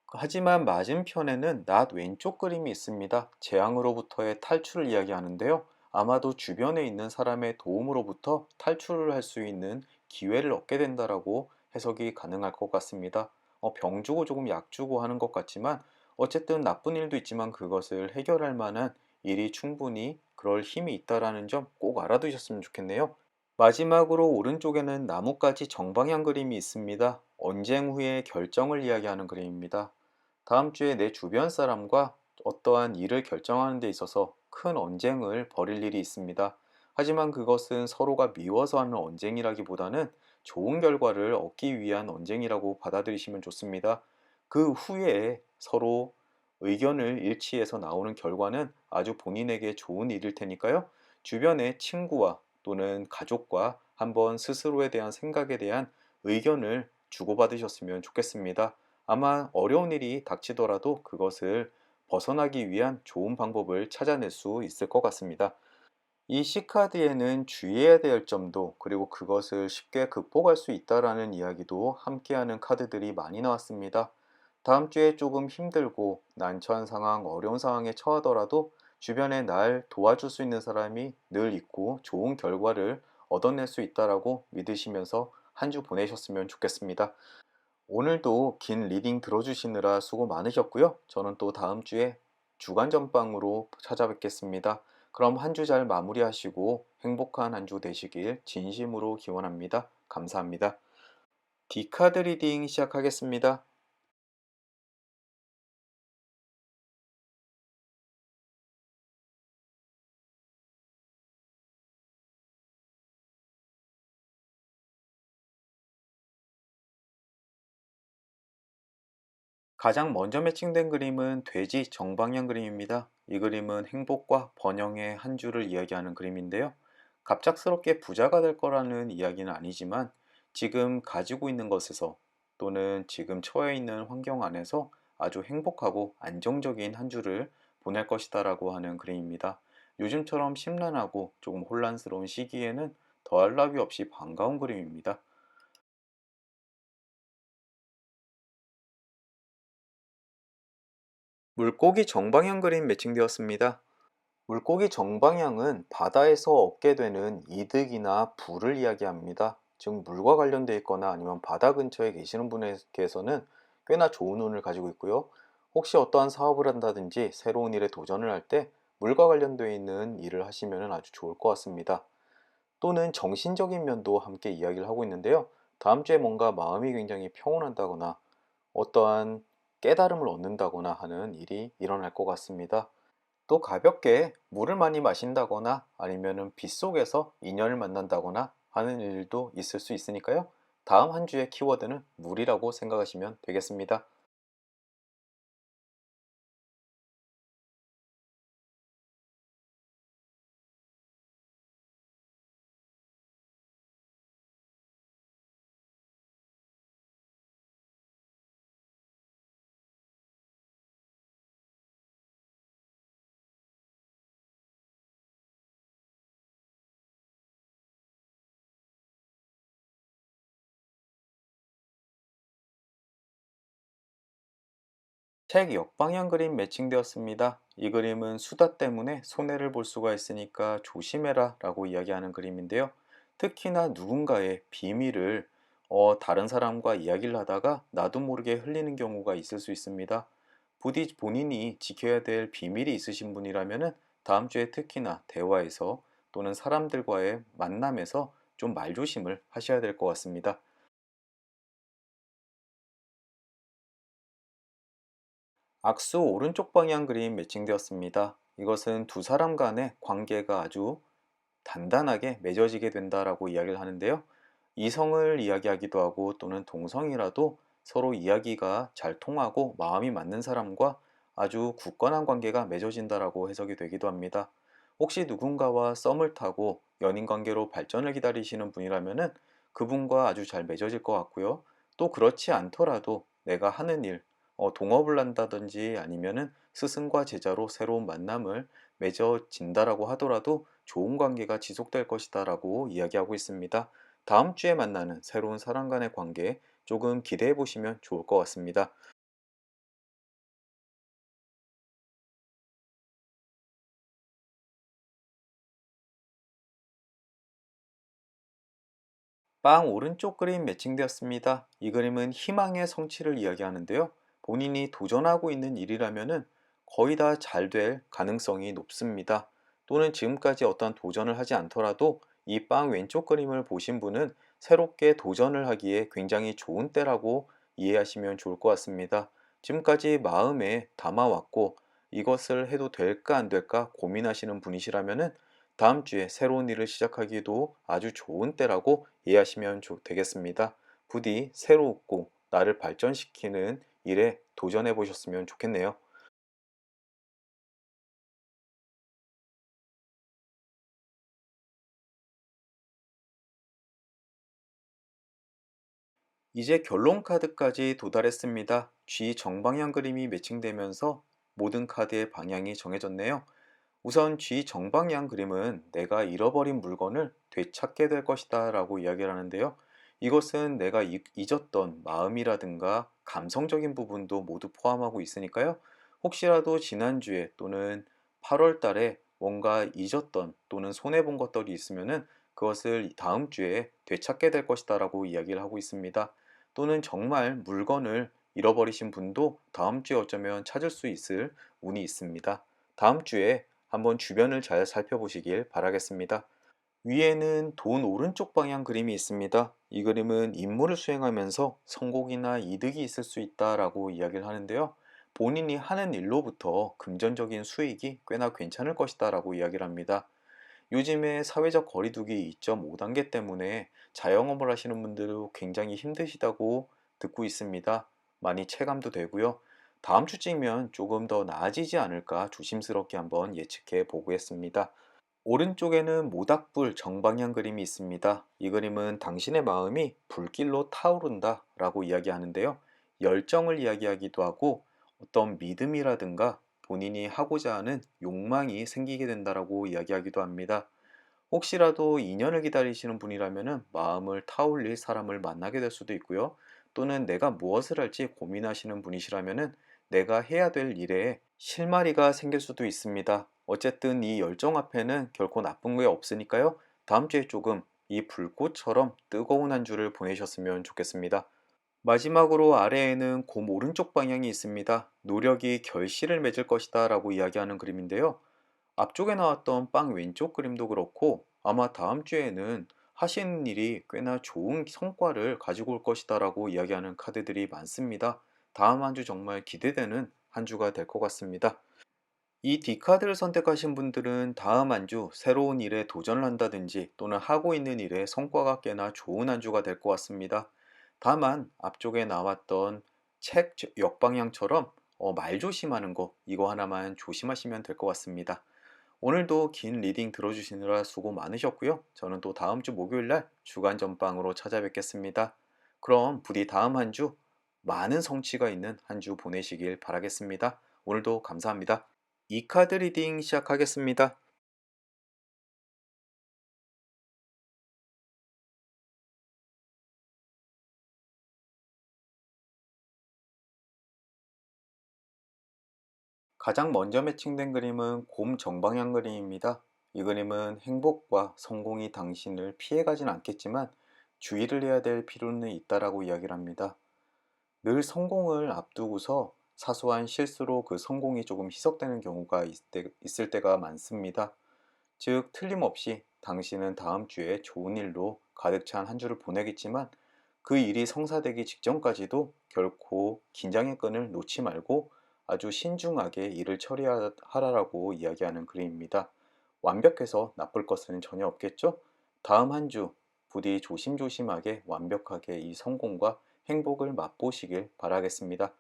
하지만 맞은편에는 낫 왼쪽 그림이 있습니다. 재앙으로부터의 탈출을 이야기하는데요. 아마도 주변에 있는 사람의 도움으로부터 탈출을 할 수 있는 기회를 얻게 된다라고 해석이 가능할 것 같습니다. 병 주고 조금 약 주고 하는 것 같지만 어쨌든 나쁜 일도 있지만 그것을 해결할 만한 일이 충분히 그럴 힘이 있다라는 점 꼭 알아두셨으면 좋겠네요. 마지막으로 오른쪽에는 나뭇가지 정방향 그림이 있습니다. 언쟁 후의 결정을 이야기하는 그림입니다. 다음 주에 내 주변 사람과 어떠한 일을 결정하는 데 있어서 큰 언쟁을 벌일 일이 있습니다. 하지만 그것은 서로가 미워서 하는 언쟁이라기보다는 좋은 결과를 얻기 위한 언쟁이라고 받아들이시면 좋습니다. 그 후에 서로 의견을 일치해서 나오는 결과는 아주 본인에게 좋은 일일 테니까요. 주변의 친구와 또는 가족과 한번 스스로에 대한 생각에 대한 의견을 주고받으셨으면 좋겠습니다. 아마 어려운 일이 닥치더라도 그것을 벗어나기 위한 좋은 방법을 찾아낼 수 있을 것 같습니다. 이 C카드에는 주의해야 될 점도 그리고 그것을 쉽게 극복할 수 있다라는 이야기도 함께하는 카드들이 많이 나왔습니다. 다음 주에 조금 힘들고 난처한 상황, 어려운 상황에 처하더라도 주변에 날 도와줄 수 있는 사람이 늘 있고 좋은 결과를 얻어낼 수 있다라고 믿으시면서 한 주 보내셨으면 좋겠습니다. 오늘도 긴 리딩 들어주시느라 수고 많으셨고요. 저는 또 다음 주에 주간 전방으로 찾아뵙겠습니다. 그럼 한 주 잘 마무리하시고 행복한 한 주 되시길 진심으로 기원합니다. 감사합니다. D카드 리딩 시작하겠습니다. 가장 먼저 매칭된 그림은 돼지 정방향 그림입니다. 이 그림은 행복과 번영의 한 주를 이야기하는 그림인데요. 갑작스럽게 부자가 될 거라는 이야기는 아니지만 지금 가지고 있는 것에서 또는 지금 처해 있는 환경 안에서 아주 행복하고 안정적인 한 주를 보낼 것이다라고 하는 그림입니다. 요즘처럼 심란하고 조금 혼란스러운 시기에는 더할 나위 없이 반가운 그림입니다. 물고기 정방향 그림 매칭되었습니다. 물고기 정방향은 바다에서 얻게 되는 이득이나 부를 이야기합니다. 즉, 물과 관련되어 있거나 아니면 바다 근처에 계시는 분에게서는 꽤나 좋은 운을 가지고 있고요. 혹시 어떠한 사업을 한다든지 새로운 일에 도전을 할 때 물과 관련되어 있는 일을 하시면 아주 좋을 것 같습니다. 또는 정신적인 면도 함께 이야기를 하고 있는데요. 다음 주에 뭔가 마음이 굉장히 평온하다거나 어떠한 깨달음을 얻는다거나 하는 일이 일어날 것 같습니다. 또 가볍게 물을 많이 마신다거나 아니면은 빗속에서 인연을 만난다거나 하는 일도 있을 수 있으니까요. 다음 한 주의 키워드는 물이라고 생각하시면 되겠습니다. 책 역방향 그림 매칭되었습니다. 이 그림은 수다 때문에 손해를 볼 수가 있으니까 조심해라 라고 이야기하는 그림인데요. 특히나 누군가의 비밀을 다른 사람과 이야기를 하다가 나도 모르게 흘리는 경우가 있을 수 있습니다. 부디 본인이 지켜야 될 비밀이 있으신 분이라면 다음 주에 특히나 대화에서 또는 사람들과의 만남에서 좀 말조심을 하셔야 될 것 같습니다. 악수 오른쪽 방향 그림 매칭되었습니다. 이것은 두 사람 간의 관계가 아주 단단하게 맺어지게 된다라고 이야기를 하는데요. 이성을 이야기하기도 하고 또는 동성이라도 서로 이야기가 잘 통하고 마음이 맞는 사람과 아주 굳건한 관계가 맺어진다라고 해석이 되기도 합니다. 혹시 누군가와 썸을 타고 연인 관계로 발전을 기다리시는 분이라면은 그분과 아주 잘 맺어질 것 같고요. 또 그렇지 않더라도 내가 하는 일, 동업을 한다든지 아니면은 스승과 제자로 새로운 만남을 맺어진다라고 하더라도 좋은 관계가 지속될 것이다라고 이야기하고 있습니다. 다음 주에 만나는 새로운 사람 간의 관계 조금 기대해 보시면 좋을 것 같습니다. 빵 오른쪽 그림 매칭되었습니다. 이 그림은 희망의 성취를 이야기하는데요. 본인이 도전하고 있는 일이라면은 거의 다 잘 될 가능성이 높습니다. 또는 지금까지 어떤 도전을 하지 않더라도 이 빵 왼쪽 그림을 보신 분은 새롭게 도전을 하기에 굉장히 좋은 때라고 이해하시면 좋을 것 같습니다. 지금까지 마음에 담아왔고 이것을 해도 될까 안 될까 고민하시는 분이시라면은 다음 주에 새로운 일을 시작하기도 아주 좋은 때라고 이해하시면 되겠습니다. 부디 새롭고 나를 발전시키는 일에 도전해 보셨으면 좋겠네요. 이제 결론 카드까지 도달했습니다. G 정방향 그림이 매칭되면서 모든 카드의 방향이 정해졌네요. 우선 G 정방향 그림은 내가 잃어버린 물건을 되찾게 될 것이다 라고 이야기를 하는데요. 이것은 내가 잊었던 마음이라든가 감성적인 부분도 모두 포함하고 있으니까요. 혹시라도 지난주에 또는 8월 달에 뭔가 잊었던 또는 손해본 것들이 있으면은 그것을 다음 주에 되찾게 될 것이다 라고 이야기를 하고 있습니다. 또는 정말 물건을 잃어버리신 분도 다음 주에 어쩌면 찾을 수 있을 운이 있습니다. 다음 주에 한번 주변을 잘 살펴보시길 바라겠습니다. 위에는 돈 오른쪽 방향 그림이 있습니다. 이 그림은 임무를 수행하면서 성공이나 이득이 있을 수 있다라고 이야기를 하는데요. 본인이 하는 일로부터 금전적인 수익이 꽤나 괜찮을 것이다라고 이야기를 합니다. 요즘에 사회적 거리두기 2.5단계 때문에 자영업을 하시는 분들도 굉장히 힘드시다고 듣고 있습니다. 많이 체감도 되고요. 다음 주쯤이면 조금 더 나아지지 않을까 조심스럽게 한번 예측해 보겠습니다. 오른쪽에는 모닥불 정방향 그림이 있습니다. 이 그림은 당신의 마음이 불길로 타오른다 라고 이야기하는데요. 열정을 이야기하기도 하고 어떤 믿음이라든가 본인이 하고자 하는 욕망이 생기게 된다라고 이야기하기도 합니다. 혹시라도 인연을 기다리시는 분이라면 마음을 타올릴 사람을 만나게 될 수도 있고요. 또는 내가 무엇을 할지 고민하시는 분이시라면 내가 해야 될 일에 실마리가 생길 수도 있습니다. 어쨌든 이 열정 앞에는 결코 나쁜 게 없으니까요. 다음 주에 조금 이 불꽃처럼 뜨거운 한 주를 보내셨으면 좋겠습니다. 마지막으로 아래에는 곰 오른쪽 방향이 있습니다. 노력이 결실을 맺을 것이다 라고 이야기하는 그림인데요. 앞쪽에 나왔던 빵 왼쪽 그림도 그렇고 아마 다음 주에는 하시는 일이 꽤나 좋은 성과를 가지고 올 것이다라고 이야기하는 카드들이 많습니다. 다음 한 주 정말 기대되는 한 주가 될 것 같습니다. 이 D카드를 선택하신 분들은 다음 한 주 새로운 일에 도전을 한다든지 또는 하고 있는 일에 성과가 꽤나 좋은 한 주가 될 것 같습니다. 다만 앞쪽에 나왔던 책 역방향처럼 말 조심하는 거 이거 하나만 조심하시면 될 것 같습니다. 오늘도 긴 리딩 들어주시느라 수고 많으셨고요. 저는 또 다음 주 목요일 날 주간 전방으로 찾아뵙겠습니다. 그럼 부디 다음 한 주 많은 성취가 있는 한 주 보내시길 바라겠습니다. 오늘도 감사합니다. 이 카드 리딩 시작하겠습니다. 가장 먼저 매칭된 그림은 곰 정방향 그림입니다. 이 그림은 행복과 성공이 당신을 피해가진 않겠지만 주의를 해야 될 필요는 있다라고 이야기를 합니다. 늘 성공을 앞두고서 사소한 실수로 그 성공이 조금 희석되는 경우가 있을 때가 많습니다. 즉, 틀림없이 당신은 다음 주에 좋은 일로 가득 찬 한 주를 보내겠지만 그 일이 성사되기 직전까지도 결코 긴장의 끈을 놓지 말고 아주 신중하게 일을 처리하라고 이야기하는 그림입니다. 완벽해서 나쁠 것은 전혀 없겠죠? 다음 한 주 부디 조심조심하게 완벽하게 이 성공과 행복을 맛보시길 바라겠습니다.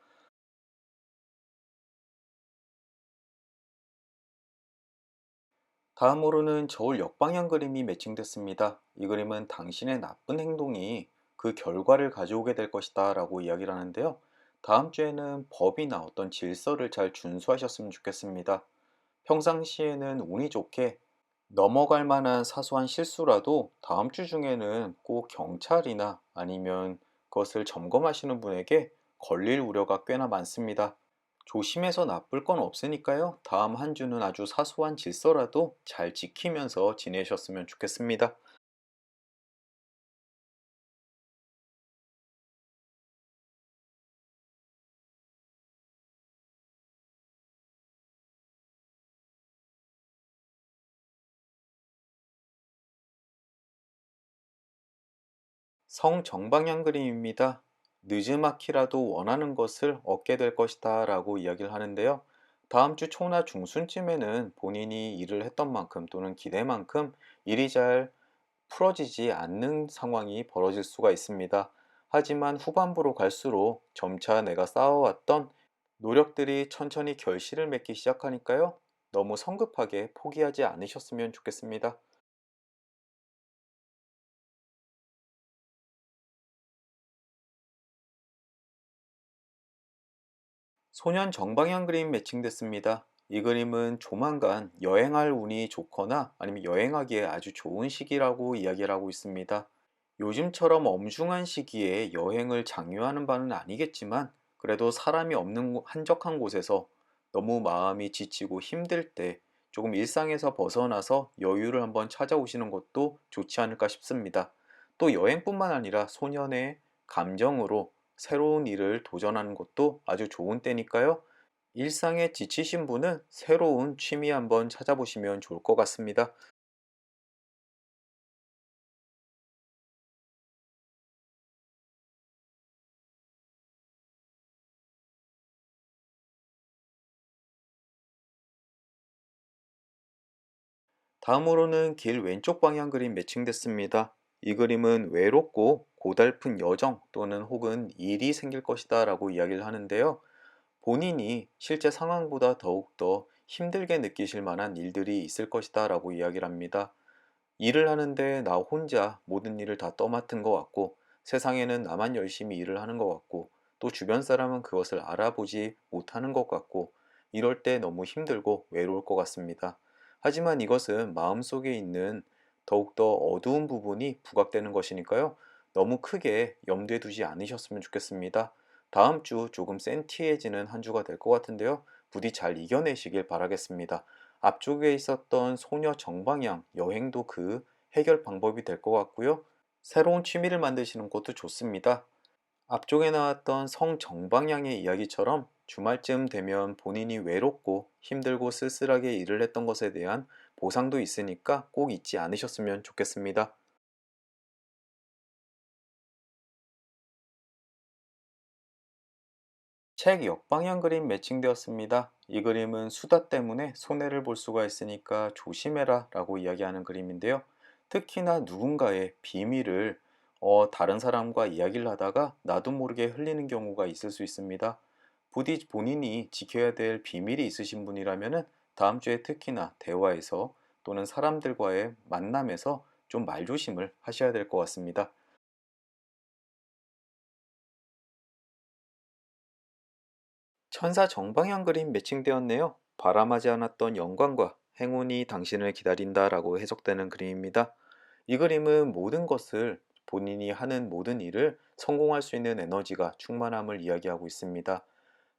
다음으로는 저울 역방향 그림이 매칭됐습니다. 이 그림은 당신의 나쁜 행동이 그 결과를 가져오게 될 것이다 라고 이야기를 하는데요. 다음 주에는 법이나 어떤 질서를 잘 준수하셨으면 좋겠습니다. 평상시에는 운이 좋게 넘어갈 만한 사소한 실수라도 다음 주 중에는 꼭 경찰이나 아니면 그것을 점검하시는 분에게 걸릴 우려가 꽤나 많습니다. 조심해서 나쁠 건 없으니까요. 다음 한 주는 아주 사소한 질서라도 잘 지키면서 지내셨으면 좋겠습니다. 성정방향 그림입니다. 늦지막히라도 원하는 것을 얻게 될 것이다 라고 이야기를 하는데요. 다음 주 초나 중순쯤에는 본인이 일을 했던 만큼 또는 기대만큼 일이 잘 풀어지지 않는 상황이 벌어질 수가 있습니다. 하지만 후반부로 갈수록 점차 내가 쌓아왔던 노력들이 천천히 결실을 맺기 시작하니까요. 너무 성급하게 포기하지 않으셨으면 좋겠습니다. 소년 정방향 그림 매칭됐습니다. 이 그림은 조만간 여행할 운이 좋거나 아니면 여행하기에 아주 좋은 시기라고 이야기를 하고 있습니다. 요즘처럼 엄중한 시기에 여행을 장려하는 바는 아니겠지만 그래도 사람이 없는 한적한 곳에서 너무 마음이 지치고 힘들 때 조금 일상에서 벗어나서 여유를 한번 찾아오시는 것도 좋지 않을까 싶습니다. 또 여행뿐만 아니라 소년의 감정으로 새로운 일을 도전하는 것도 아주 좋은 때니까요. 일상에 지치신 분은 새로운 취미 한번 찾아보시면 좋을 것 같습니다. 다음으로는 길 왼쪽 방향 그림 매칭됐습니다. 이 그림은 외롭고 고달픈 여정 또는 혹은 일이 생길 것이다 라고 이야기를 하는데요. 본인이 실제 상황보다 더욱더 힘들게 느끼실 만한 일들이 있을 것이다 라고 이야기를 합니다. 일을 하는데 나 혼자 모든 일을 다 떠맡은 것 같고 세상에는 나만 열심히 일을 하는 것 같고 또 주변 사람은 그것을 알아보지 못하는 것 같고 이럴 때 너무 힘들고 외로울 것 같습니다. 하지만 이것은 마음속에 있는 더욱더 어두운 부분이 부각되는 것이니까요. 너무 크게 염두에 두지 않으셨으면 좋겠습니다. 다음 주 조금 센티해지는 한 주가 될 것 같은데요. 부디 잘 이겨내시길 바라겠습니다. 앞쪽에 있었던 소녀 정방향 여행도 그 해결 방법이 될 것 같고요. 새로운 취미를 만드시는 것도 좋습니다. 앞쪽에 나왔던 성정방향의 이야기처럼 주말쯤 되면 본인이 외롭고 힘들고 쓸쓸하게 일을 했던 것에 대한 보상도 있으니까 꼭 잊지 않으셨으면 좋겠습니다. 책 역방향 그림 매칭되었습니다. 이 그림은 수다 때문에 손해를 볼 수가 있으니까 조심해라 라고 이야기하는 그림인데요. 특히나 누군가의 비밀을 다른 사람과 이야기를 하다가 나도 모르게 흘리는 경우가 있을 수 있습니다. 부디 본인이 지켜야 될 비밀이 있으신 분이라면 다음 주에 특히나 대화에서 또는 사람들과의 만남에서 좀 말조심을 하셔야 될 것 같습니다. 천사 정방향 그림 매칭되었네요. 바람하지 않았던 영광과 행운이 당신을 기다린다라고 해석되는 그림입니다. 이 그림은 모든 것을 본인이 하는 모든 일을 성공할 수 있는 에너지가 충만함을 이야기하고 있습니다.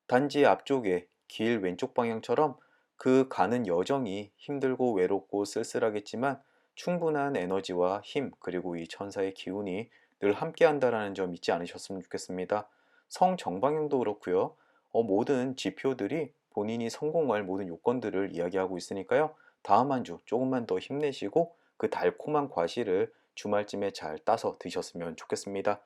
단지 앞쪽에 길 왼쪽 방향처럼 그 가는 여정이 힘들고 외롭고 쓸쓸하겠지만 충분한 에너지와 힘 그리고 이 천사의 기운이 늘 함께 한다라는 점 잊지 않으셨으면 좋겠습니다. 성정방향도 그렇고요. 모든 지표들이 본인이 성공할 모든 요건들을 이야기하고 있으니까요. 다음 한 주 조금만 더 힘내시고 그 달콤한 과실을 주말쯤에 잘 따서 드셨으면 좋겠습니다.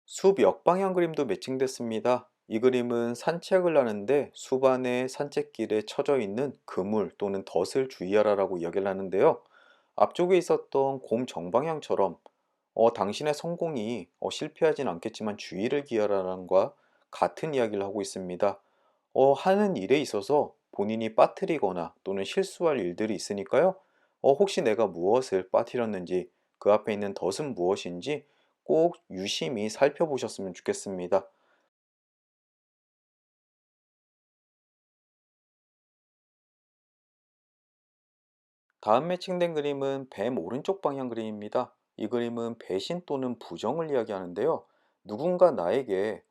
숲 역방향 그림도 매칭됐습니다. 이 그림은 산책을 하는데 숲 안에 산책길에 쳐져 있는 그물 또는 덫을 주의하라라고 이야기를 하는데요. 앞쪽에 있었던 곰 정방향처럼 당신의 성공이 실패하진 않겠지만 주의를 기하라는 것과 같은 이야기를 하고 있습니다. 하는 일에 있어서 본인이 빠뜨리거나 또는 실수할 일들이 있으니까요. 혹시 내가 무엇을 빠뜨렸는지 그 앞에 있는 덫은 무엇인지 꼭 유심히 살펴보셨으면 좋겠습니다. 다음 매칭된 그림은 뱀 오른쪽 방향 그림입니다. 이 그림은 배신 또는 부정을 이야기하는데요. 누군가 나에게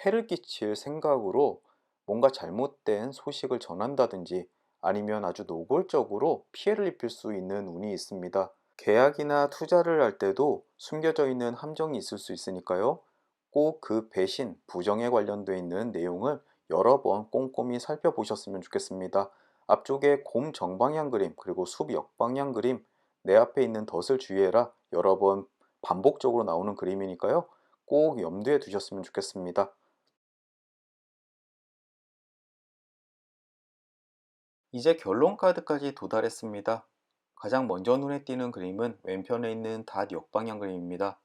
해를 끼칠 생각으로 뭔가 잘못된 소식을 전한다든지 아니면 아주 노골적으로 피해를 입힐 수 있는 운이 있습니다. 계약이나 투자를 할 때도 숨겨져 있는 함정이 있을 수 있으니까요. 꼭 그 배신, 부정에 관련돼 있는 내용을 여러 번 꼼꼼히 살펴보셨으면 좋겠습니다. 앞쪽에 곰 정방향 그림, 그리고 숲 역방향 그림, 내 앞에 있는 덫을 주의해라 여러 번 반복적으로 나오는 그림이니까요. 꼭 염두에 두셨으면 좋겠습니다. 이제 결론 카드까지 도달했습니다. 가장 먼저 눈에 띄는 그림은 왼편에 있는 닷 역방향 그림입니다.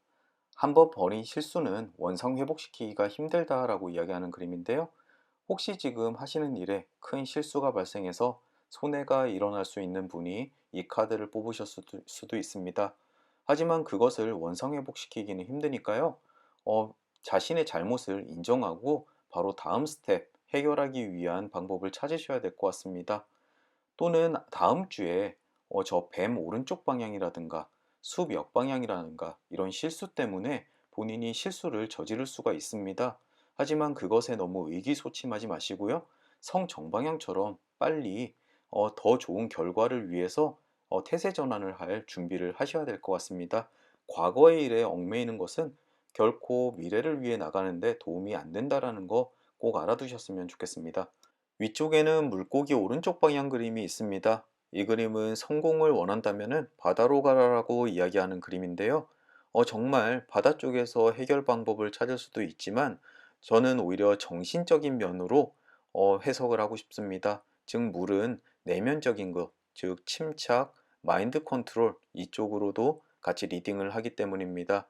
한번 벌인 실수는 원상 회복시키기가 힘들다라고 이야기하는 그림인데요. 혹시 지금 하시는 일에 큰 실수가 발생해서 손해가 일어날 수 있는 분이 이 카드를 뽑으셨을 수도 있습니다. 하지만 그것을 원상 회복시키기는 힘드니까요. 자신의 잘못을 인정하고 바로 다음 스텝 해결하기 위한 방법을 찾으셔야 될 것 같습니다. 또는 다음 주에 저 뱀 오른쪽 방향이라든가 숲 역방향이라든가 이런 실수 때문에 본인이 실수를 저지를 수가 있습니다. 하지만 그것에 너무 의기소침하지 마시고요. 성정방향처럼 빨리 더 좋은 결과를 위해서 태세 전환을 할 준비를 하셔야 될 것 같습니다. 과거의 일에 얽매이는 것은 결코 미래를 위해 나가는데 도움이 안 된다라는 거 꼭 알아두셨으면 좋겠습니다. 위쪽에는 물고기 오른쪽 방향 그림이 있습니다. 이 그림은 성공을 원한다면 바다로 가라라고 이야기하는 그림인데요. 정말 바다 쪽에서 해결 방법을 찾을 수도 있지만 저는 오히려 정신적인 면으로 해석을 하고 싶습니다. 즉 물은 내면적인 것, 즉 침착, 마인드 컨트롤 이쪽으로도 같이 리딩을 하기 때문입니다.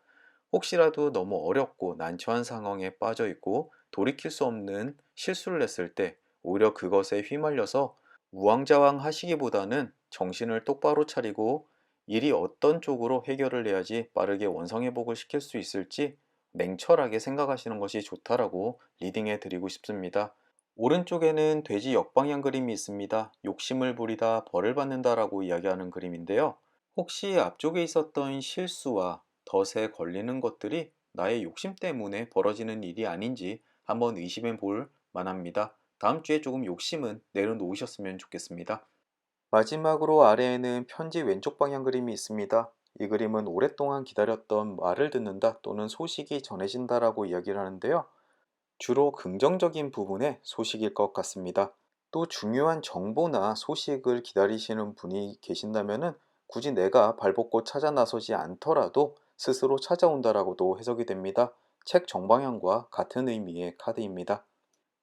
혹시라도 너무 어렵고 난처한 상황에 빠져 있고 돌이킬 수 없는 실수를 했을 때 오히려 그것에 휘말려서 우왕좌왕 하시기보다는 정신을 똑바로 차리고 일이 어떤 쪽으로 해결을 해야지 빠르게 원상회복을 시킬 수 있을지 냉철하게 생각하시는 것이 좋다라고 리딩해 드리고 싶습니다. 오른쪽에는 돼지 역방향 그림이 있습니다. 욕심을 부리다 벌을 받는다라고 이야기하는 그림인데요. 혹시 앞쪽에 있었던 실수와 덫에 걸리는 것들이 나의 욕심 때문에 벌어지는 일이 아닌지 한번 의심해 볼 만합니다. 다음 주에 조금 욕심은 내려놓으셨으면 좋겠습니다. 마지막으로 아래에는 편지 왼쪽 방향 그림이 있습니다. 이 그림은 오랫동안 기다렸던 말을 듣는다 또는 소식이 전해진다라고 이야기를 하는데요. 주로 긍정적인 부분의 소식일 것 같습니다. 또 중요한 정보나 소식을 기다리시는 분이 계신다면은 굳이 내가 발벗고 찾아 나서지 않더라도 스스로 찾아온다라고도 해석이 됩니다. 책 정방향과 같은 의미의 카드입니다.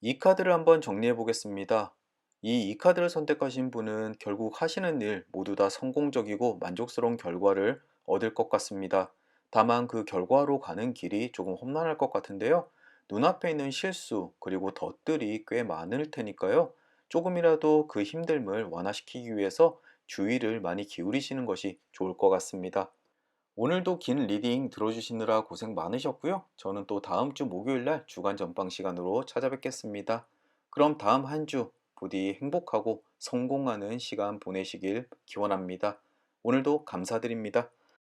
이 카드를 한번 정리해 보겠습니다. 이 카드를 선택하신 분은 결국 하시는 일 모두 다 성공적이고 만족스러운 결과를 얻을 것 같습니다. 다만 그 결과로 가는 길이 조금 험난할 것 같은데요. 눈앞에 있는 실수 그리고 덫들이 꽤 많을 테니까요. 조금이라도 그 힘듦을 완화시키기 위해서 주의를 많이 기울이시는 것이 좋을 것 같습니다. 오늘도 긴 리딩 들어주시느라 고생 많으셨고요. 저는 또 다음 주 목요일 날 주간 전방 시간으로 찾아뵙겠습니다. 그럼 다음 한 주 부디 행복하고 성공하는 시간 보내시길 기원합니다. 오늘도 감사드립니다.